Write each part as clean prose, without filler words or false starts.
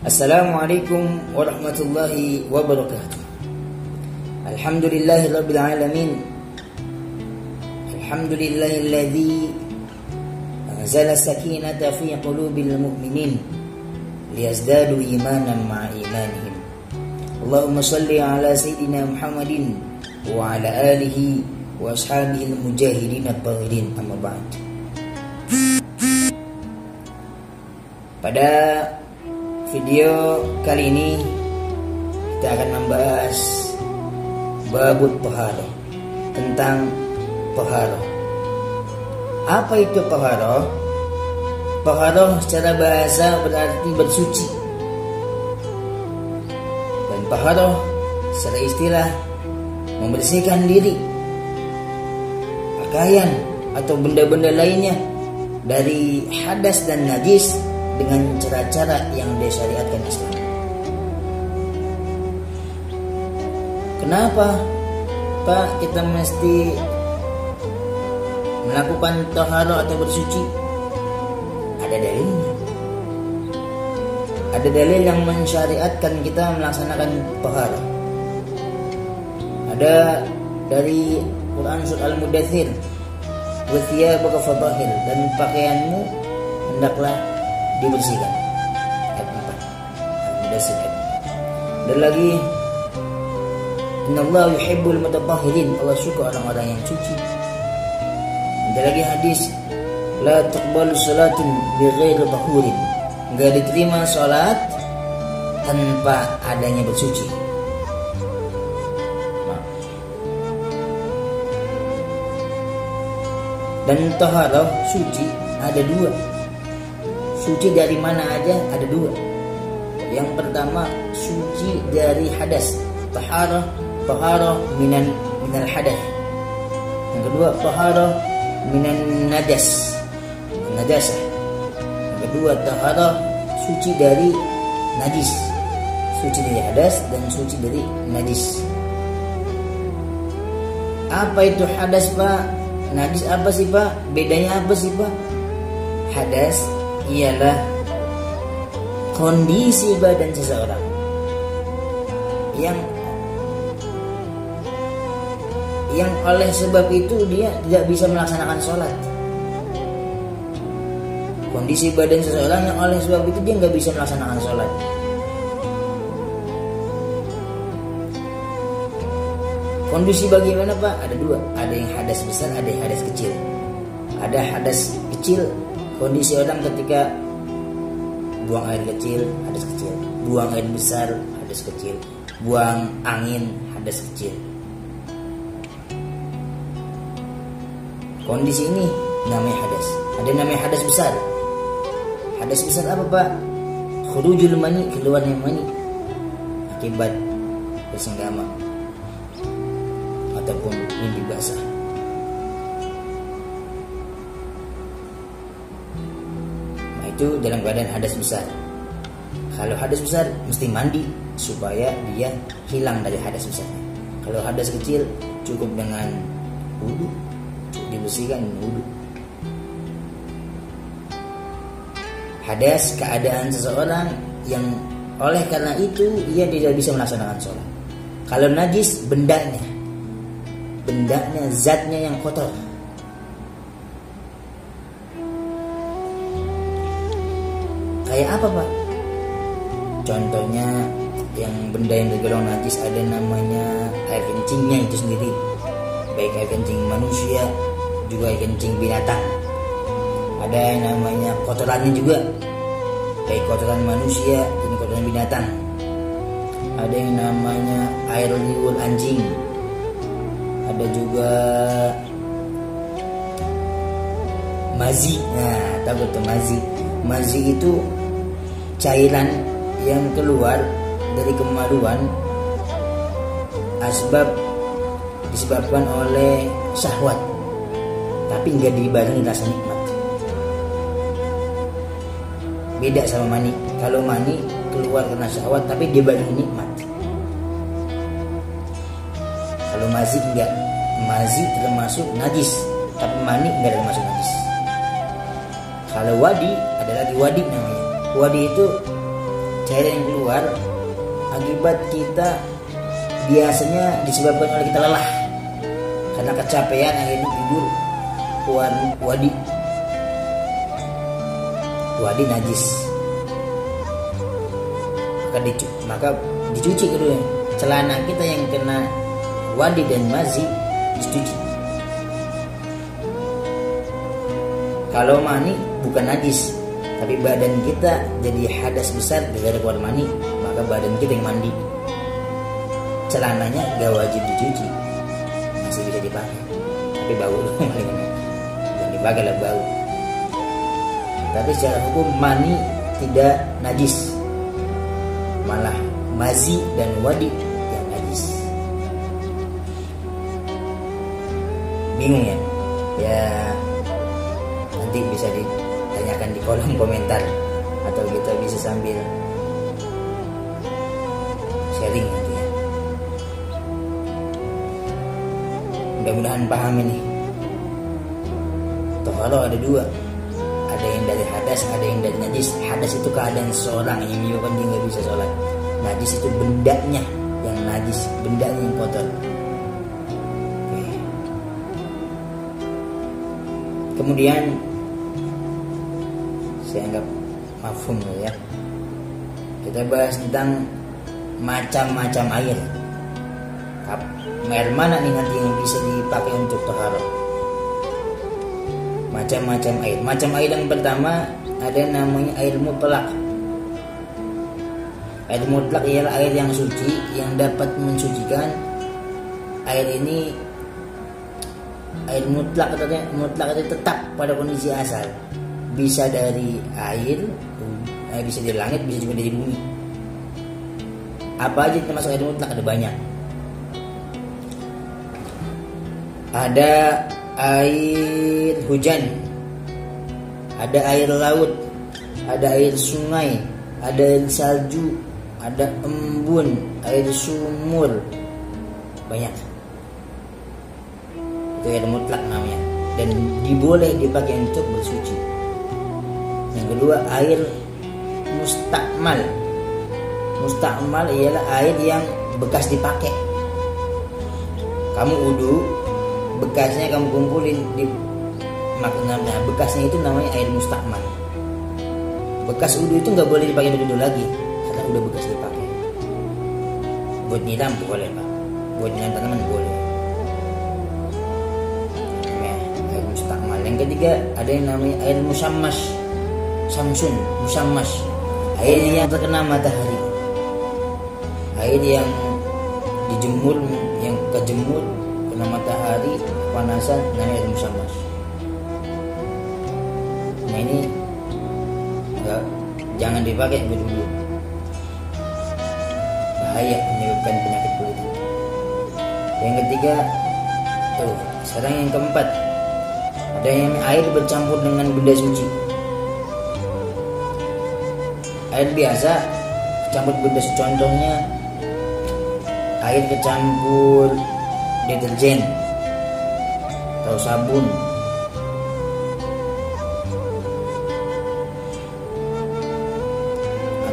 Assalamualaikum warahmatullahi wabarakatuh. Alhamdulillahirabbil alamin. Alhamdulillahilladzi anzala sakinata fi qulubil mu'minin liyazdadu imanan ma'a imanihim. Allahumma shalli ala sayyidina Muhammadin wa ala alihi wa ashabihi al-mujahidin at-tahirin, amma ba'd. Pada video kali ini kita akan membahas babut taharah, tentang taharah. Apa itu taharah? Taharah secara bahasa berarti bersuci. Dan taharah secara istilah membersihkan diri, pakaian atau benda-benda lainnya dari hadas dan najis dengan cara-cara yang disyariatkan Islam. Kenapa Pak kita mesti melakukan taharah atau bersuci? Ada dalilnya. Ada dalil yang mensyariatkan kita melaksanakan taharah. Ada dari Quran surah Al-Mudaththir, wa thiyabaka fatahhir, dan pakaianmu hendaklah dibersihkan. Ayat 4. Al-Mudaththir ayat 4. Dan lagi, innallaha yuhibbul mutatahhirin, Allah suka orang-orang yang suci. Ada lagi hadis, la tuqbalu salatun bighairi tahurin, enggak diterima salat tanpa adanya bersuci. Dan taharah suci ada dua. Suci dari mana aja ada dua. Yang pertama suci dari hadas, taharah minal hadas. Yang kedua taharah minan najasah. Yang kedua taharah suci dari najis, suci dari hadas dan suci dari najis. Apa itu hadas, Pak? Najis apa sih, Pak? Bedanya apa sih, Pak? Hadas ialah kondisi badan seseorang yang oleh sebab itu dia tidak bisa melaksanakan sholat. Kondisi badan seseorang yang oleh sebab itu dia nggak bisa melaksanakan sholat. Kondisi bagaimana, Pak? Ada dua. Ada yang hadas besar, ada yang hadas kecil. Ada hadas kecil, kondisi orang ketika buang air kecil, hadas kecil. Buang air besar, hadas kecil. Buang angin, hadas kecil. Kondisi ini namanya hadas. Ada yang namanya hadas besar. Hadas besar apa, Pak? Khurujul mani, keluarnya mani akibat bersenggama ataupun mimpi basah. Nah, itu dalam keadaan hadas besar. Kalau hadas besar mesti mandi supaya dia hilang dari hadas besarnya. Kalau hadas kecil cukup dengan wudu, dibersihkan dengan wudu. Hadas keadaan seseorang yang oleh karena itu ia tidak bisa melaksanakan sholat. Kalau najis bendanya, zatnya yang kotor. Kayak apa, Pak? Contohnya yang benda yang tergolong najis ada namanya air kencingnya itu sendiri, baik air kencing manusia juga air kencing binatang. Ada yang namanya kotorannya juga, baik kotoran manusia dan kotoran binatang. Ada yang namanya air liur anjing. Ada juga mazi. Nah, tahu betul mazi. Mazi itu cairan yang keluar dari kemaluan disebabkan oleh syahwat, tapi enggak dibarengi rasa nikmat. Beda sama mani. Kalau mani keluar karena syahwat tapi dibarengi nikmat. Kalau mazi enggak. Mazi termasuk najis, tapi mani enggak termasuk najis. Kalau wadi, ada lagi wadi namanya. Wadi itu cairan yang keluar akibat kita biasanya disebabkan oleh kita lelah karena kecapean, akhirnya tidur wadi najis, maka dicuci kedua celana kita yang kena wadi dan mazi, dicuci. Kalau mani bukan najis, tapi badan kita jadi hadas besar gara-gara keluar mani, maka badan kita yang mandi. Celananya gak wajib dicuci, masih bisa dipakai, tapi bau jangan dipakai lah, bau. Tapi secara hukum mani tidak najis, malah mazi dan wadi yang najis. Bingung ya? Ya nanti bisa ditanyakan di kolom komentar, atau kita bisa sambil sharing nanti ya. Mudah-mudahan paham ini. Toharo ada dua, ada yang dari hadas, ada yang dari najis. Hadas itu keadaan seseorang yang menyebabkan dia nggak bisa sholat. Najis itu bendanya yang najis, bendanya yang kotor. Oke. Kemudian saya anggap mafhum ya. Kita bahas tentang macam-macam air. Air mana nih nanti yang bisa dipakai untuk taharah? Macam-macam air. Macam air yang pertama ada namanya air mutlak. Air mutlak ialah air yang suci yang dapat mensucikan. Air ini air mutlak itu tetap pada kondisi asal. Bisa dari air, bisa dari langit, bisa juga dari bumi. Apa aja termasuk air mutlak? Ada banyak. Ada air hujan, ada air laut, ada air sungai, ada air salju, ada embun, air sumur, banyak. Itu air mutlak namanya, dan diboleh dipakai untuk bersuci. Yang kedua air mustakmal. Mustakmal ialah air yang bekas dipakai. Kamu wudu, bekasnya kamu kumpulin di maknanya, bekasnya itu namanya air mustakmal. Bekas wudu itu nggak boleh dipakai wudu lagi karena udah bekas dipakai. Buat nyiram boleh pak, buat nyiram tanaman boleh. Air mustakmal. Yang ketiga ada yang namanya air musammas, samsun, musammas, air yang terkena matahari, air yang dijemur, yang kejemur kena matahari panasan, namanya air musammas. Nah ini jangan dipakai dulu, bahaya, menyebabkan penyakit kulit. Yang ketiga tuh, sekarang yang keempat ada yang air bercampur dengan benda suci. Air biasa campur benda suci, contohnya air kecampur deterjen atau sabun,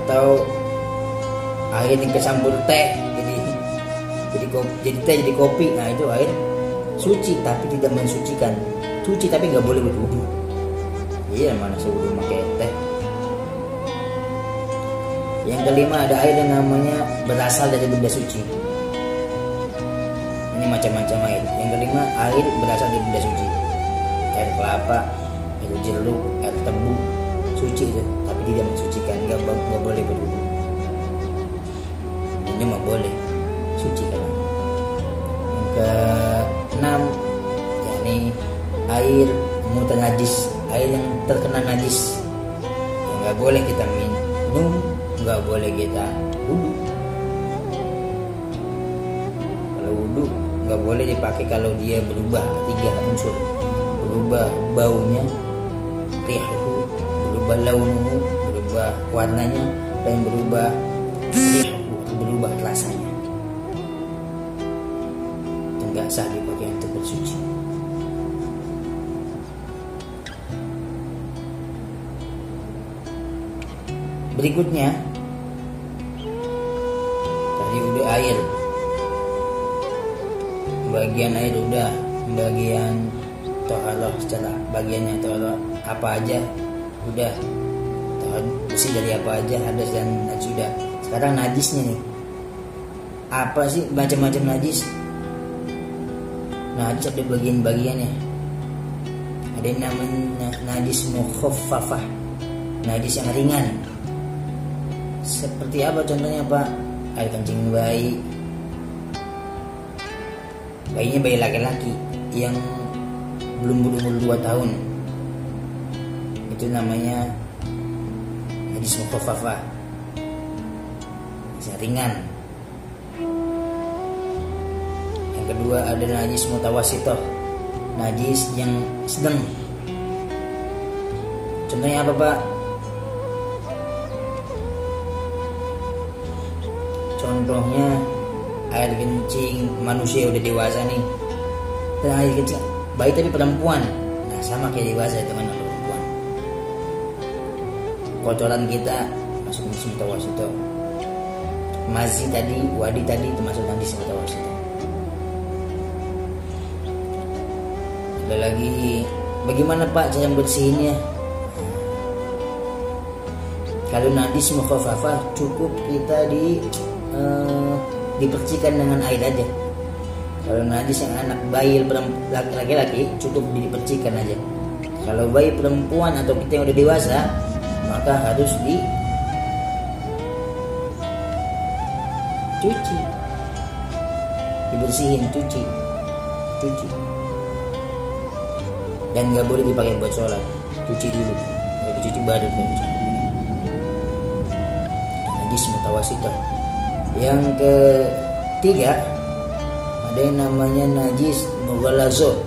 atau air yang kecampur teh jadi teh jadi kopi. Nah itu air suci tapi tidak mensucikan. Suci tapi nggak boleh berwudu. Iya, mana sewudu pakai teh. Yang kelima ada air yang namanya berasal dari benda suci. Ini macam-macam air. Yang kelima air berasal dari benda suci. Air kelapa, air jeruk, air tebu, suci itu, tapi tidak mensucikan, nggak boleh berwudu. Ini mah boleh, suci kan. Yang keenam, yakni air mutanajis, air yang terkena najis, yang nggak boleh kita minum, nggak boleh kita wudu. Kalau wudu nggak boleh dipakai kalau dia berubah 3 unsur, berubah baunya, rihu, berubah launuhu, berubah warnanya, dan berubah rihu, berubah rasanya. Enggak sah dipakai untuk bersuci. Berikutnya Tadi udah air, bagian air udah, bagian toharoh secara bagiannya toharoh apa aja udah, bersih dari apa aja, hadas dan najis sudah. Sekarang najisnya nih, apa sih macam-macam najis? Najis ada bagian-bagiannya. Ada yang namanya najis mukhaffafah, najis yang ringan. Seperti apa contohnya Pak? Air kencing bayi, bayinya bayi laki-laki yang belum berumur 2 tahun, itu namanya najis mukhaffafah, yang ringan. Yang kedua ada najis mutawasithah, najis yang sedang. Contohnya apa Pak? Contohnya air kencing manusia udah dewasa nih, dan air kencing bayi tapi perempuan, nah sama kayak dewasa teman perempuan. Kotoran kita masuk najis mutawasithah. Mazi tadi, wadi tadi itu masuk najis mutawasithah. Ada lagi, bagaimana Pak cara bersihinnya? Kalau najis mukhaffafah cukup kita dipercikan dengan air aja. Kalau najis yang anak bayi laki-laki cukup dipercikan aja. Kalau bayi perempuan atau kita yang udah dewasa, maka harus cuci, dibersihin, cuci, dan nggak boleh dipakai buat sholat. Cuci dulu, baru dicuci baru dicuci. Najis mutawasithah. Yang ketiga ada yang namanya najis mughalazah,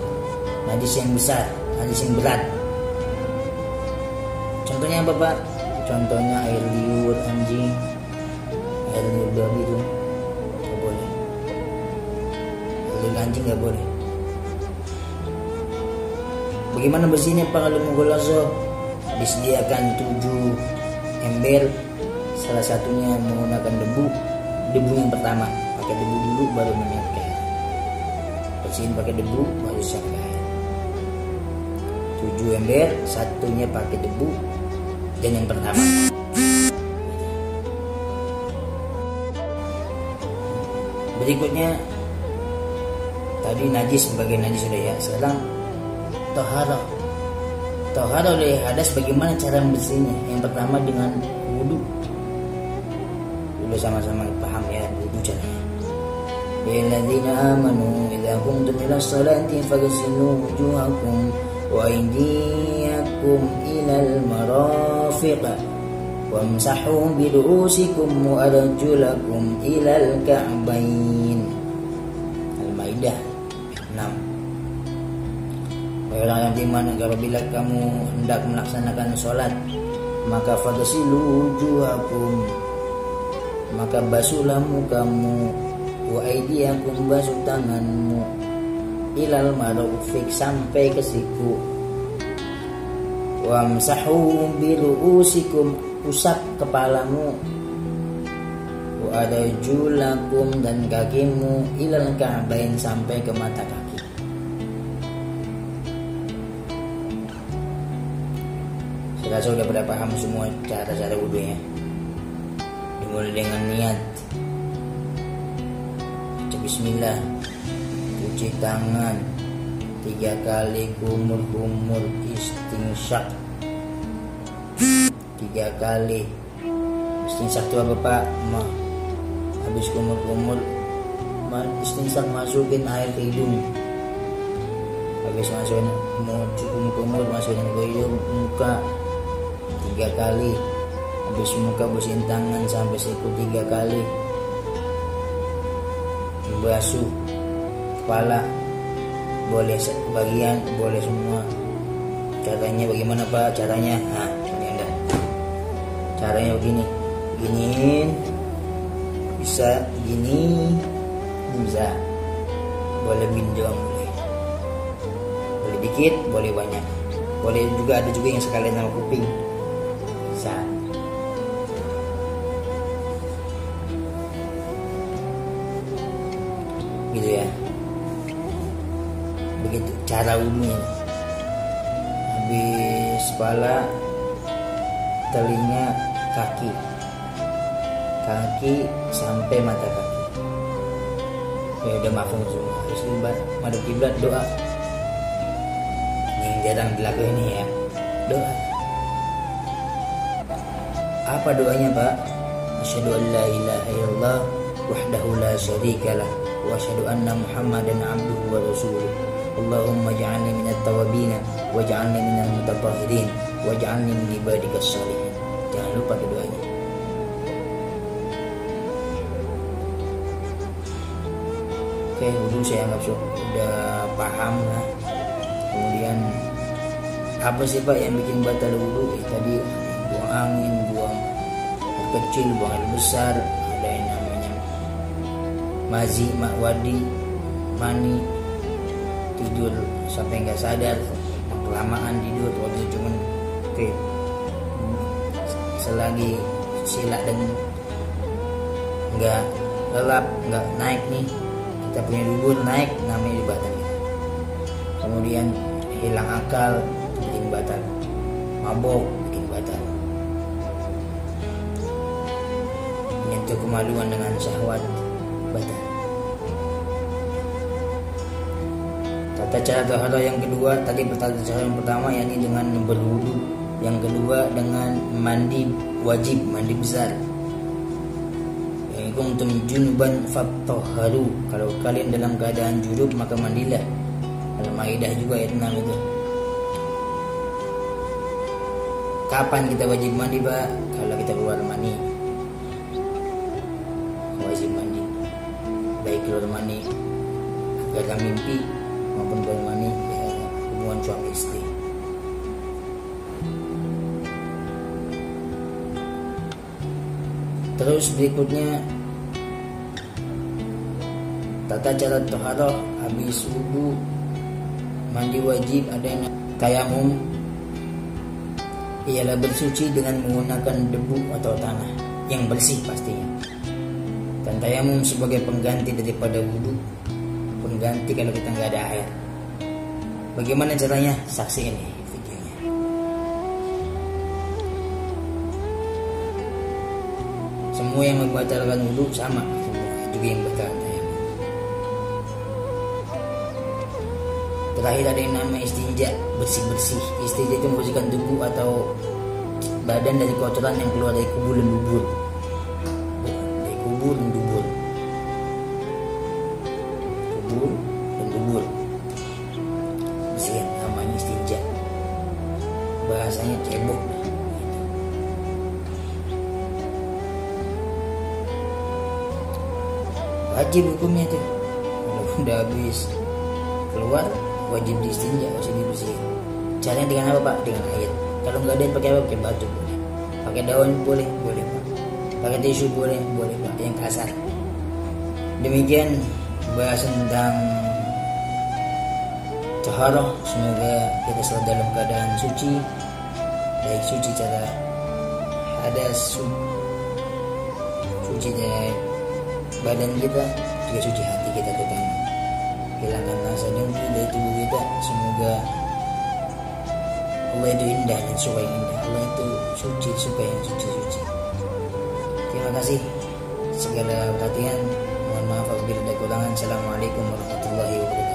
najis yang besar, najis yang berat. Contohnya apa Pak? Contohnya air liur anjing, air liur babi itu nggak boleh, air liur anjing nggak boleh. Bagaimana bersihnya Pak kalau mughalazah? Disediakan 7 ember, salah satunya menggunakan debu yang pertama, pakai debu dulu baru menyiapkan air. Bersihin pakai debu baru siapkan air. 7 ember, satunya pakai debu dan yang pertama. Berikutnya tadi najis, sebagai najis sudah ya. Sekarang toharoh dari hadas, bagaimana cara membersihnya? Yang pertama dengan wudu. Udah sama-sama paham ya wudu caranya. Lilladzina amanu idza qumtum ila sholati faghsilu wujuhakum wa aydiyakum ilal marafiq wamsahu bi ru'usikum wa arjulakum ilal ka'bayn. Al-Maidah 6. Orang yang beriman, apabila kamu hendak melaksanakan sholat, maka faghsilu wujuhakum, maka basuhlah mukamu, wa aydiyakum, basuh tanganmu, ilal marafiq, sampai ke siku, wamsahu bi ru'usikum, usap kepalamu, wa arjulakum, dan kakimu, ilal ka'bain, sampai ke mata kaki. Rasa udah pada paham semua cara-cara wudunya. Dimulai dengan niat, baca bismillah, cuci tangan 3 kali, kumur-kumur, istinsyak 3 kali. Istinsyak itu apa Pak? Habis kumur-kumur, istinsyak masukin air ke hidung. Habis masukin kumur, masukin ke hidung, muka 3 kali. Habis muka bersihin tangan sampai siku 3 kali. Basuh kepala, boleh sebagian, boleh semua. Caranya bagaimana Pak? Caranya, ini Anda. Caranya begini, giniin, bisa gini, bisa. Boleh begini doang, boleh dikit, boleh banyak. Boleh juga, ada juga yang sekalian sama kuping. Bisa. gitu ya. Begitu cara wudhunya. Habis kepala, telinga, kaki sampai mata kaki. Ya udah mafhum semua. Terus madhab kiblat, doa. Ini yang jarang dilakukan ini ya, doa. Apa doanya Pak? Asyhadu an la ilaha illallah wahdahu la syarikalah wa asyhadu anna Muhammadan abduhu wa rasuluh. Allahumma ja'alni minat tawabin waj'alni minal mutatahhirin waj'alni min ibadikas shalihin. Jangan lupa doanya. Oke, wudhu saya anggap sudah paham lah. Kemudian apa sih Pak yang bikin batal wudhu? Tadi buang angin, buang air kecil, buang air besar, ada yang namanya mazi, wadi, mani, tidur sampai nggak sadar, kelamaan tidur waktu cuman selagi sila dan nggak lelap, nggak naik nih, kita punya dubur naik, namanya batal. Kemudian hilang akal, bikin batal. Mabok, bikin batal. Menyentuh kemaluan dengan syahwat, batal. Tata cara taharah yang kedua, tadi tata cara yang pertama yakni dengan berwudu, yang kedua dengan mandi wajib, mandi besar. Kuntum junuban fattahharu, kalau kalian dalam keadaan junub maka mandilah. Al-Maidah juga ayat 6 itu. Kapan kita wajib mandi Pak? Kalau kita keluar mani, wajib mandi. Baik keluar mani karena mimpi maupun keluar mani ya, hubungan suami istri. Terus berikutnya tata cara taharah habis wudu, mandi wajib, ada yang tayamum, ialah bersuci dengan menggunakan debu atau tanah yang bersih pastinya. Dan tayamum sebagai pengganti daripada wudu, pengganti kalau kita nggak ada air. Bagaimana caranya? Saksi ini videonya. Semua yang membatalkan wudu sama, semua juga yang batalkan tayamum. Terakhir ada yang namanya istinja, bersih-bersih. Istinja itu membersihkan tubuh atau badan dari kotoran yang keluar dari kubur dan dubur. Dari kubur dan dubur. Kubur dan dubur. Bersihin, namanya istinja. Bahasanya cebok. Wajib hukumnya tuh. Kalau udah habis keluar wajib diistinja, wajib dibersihin. Caranya dengan apa Pak? Dengan air. Kalau nggak ada pakai apa? Pakai batu boleh. Pakai daun boleh, boleh Pak. Pakai tisu boleh, boleh Pak. Yang kasar. Demikian bahas tentang taharah. Semoga kita selalu dalam keadaan suci, baik suci cara hadas, suci dari badan kita, juga suci hati kita terutama. Hilangkan rasa dengki dari tubuh kita. Semoga Allah itu indah dan suka yang indah. Allah itu suci, suka yang suci-suci. Terima kasih segala perhatian. Mohon maaf apabila ada kekurangan. Assalamualaikum warahmatullahi wabarakatuh.